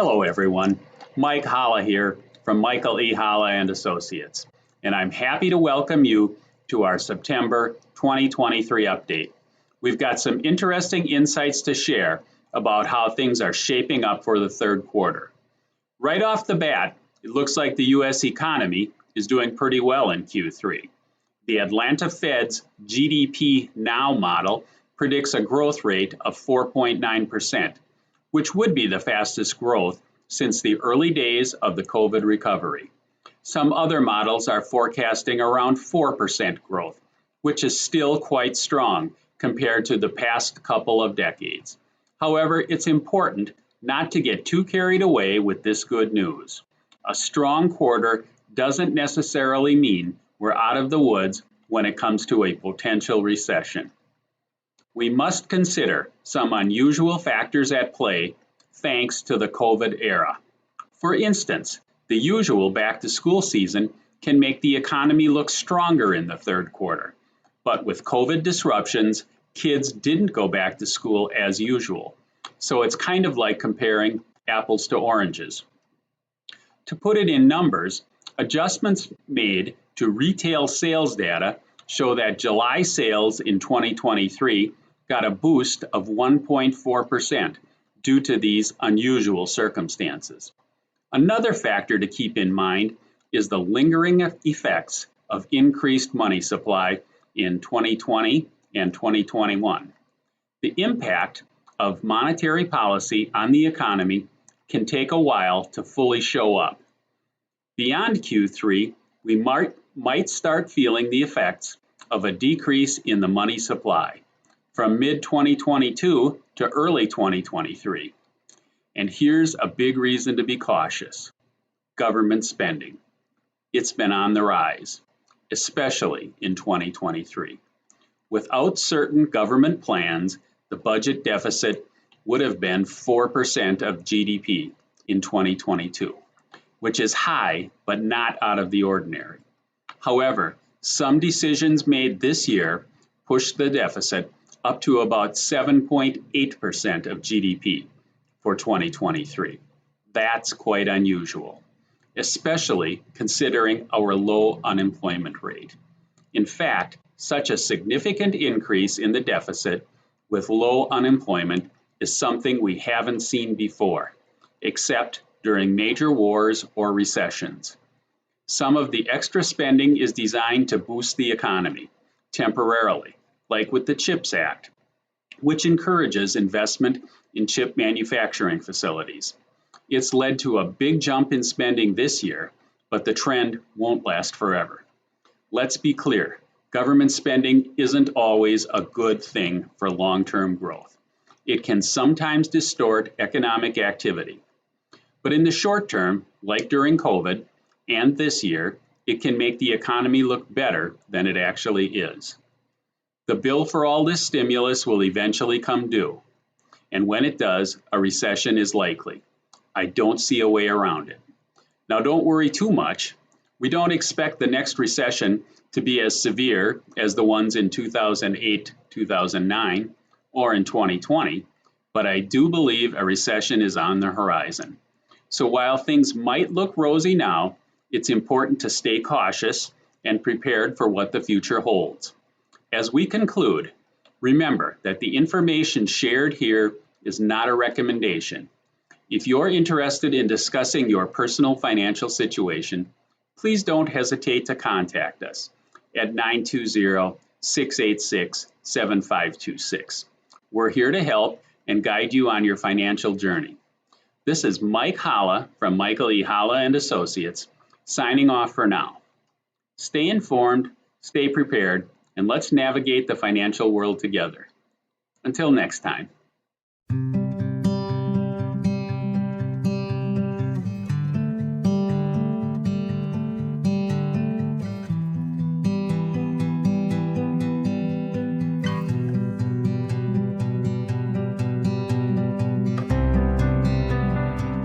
Hello everyone, Mike Holla here from Michael E. Holla and Associates, and I'm happy to welcome you to our September 2023 update. We've got some interesting insights to share about how things are shaping up for the third quarter. Right off the bat, it looks like the U.S. economy is doing pretty well in Q3. The Atlanta Fed's GDP Now model predicts a growth rate of 4.9%, which would be the fastest growth since the early days of the COVID recovery. Some other models are forecasting around 4% growth, which is still quite strong compared to the past couple of decades. However, it's important not to get too carried away with this good news. A strong quarter doesn't necessarily mean we're out of the woods when it comes to a potential recession. We must consider some unusual factors at play thanks to the COVID era. For instance, the usual back-to-school season can make the economy look stronger in the third quarter. But with COVID disruptions, kids didn't go back to school as usual. So it's kind of like comparing apples to oranges. To put it in numbers, adjustments made to retail sales data show that July sales in 2023 got a boost of 1.4% due to these unusual circumstances. Another factor to keep in mind is the lingering effects of increased money supply in 2020 and 2021. The impact of monetary policy on the economy can take a while to fully show up. Beyond Q3, we might start feeling the effects of a decrease in the money supply from mid-2022 to early 2023. And here's a big reason to be cautious: government spending. It's been on the rise, especially in 2023. Without certain government plans, the budget deficit would have been 4% of GDP in 2022, which is high but not out of the ordinary. However, some decisions made this year pushed the deficit up to about 7.8% of GDP for 2023. That's quite unusual, especially considering our low unemployment rate. In fact, such a significant increase in the deficit with low unemployment is something we haven't seen before, except during major wars or recessions. Some of the extra spending is designed to boost the economy temporarily, like with the CHIPS Act, which encourages investment in chip manufacturing facilities. It's led to a big jump in spending this year, but the trend won't last forever. Let's be clear, government spending isn't always a good thing for long-term growth. It can sometimes distort economic activity. But in the short term, like during COVID and this year, it can make the economy look better than it actually is. The bill for all this stimulus will eventually come due, and when it does, a recession is likely. I don't see a way around it. Now, don't worry too much. We don't expect the next recession to be as severe as the ones in 2008, 2009, or in 2020, but I do believe a recession is on the horizon. So while things might look rosy now, it's important to stay cautious and prepared for what the future holds. As we conclude, remember that the information shared here is not a recommendation. If you're interested in discussing your personal financial situation, please don't hesitate to contact us at 920-686-7526. We're here to help and guide you on your financial journey. This is Mike Holla from Michael E. Holla and Associates, signing off for now. Stay informed, stay prepared, and let's navigate the financial world together. Until next time.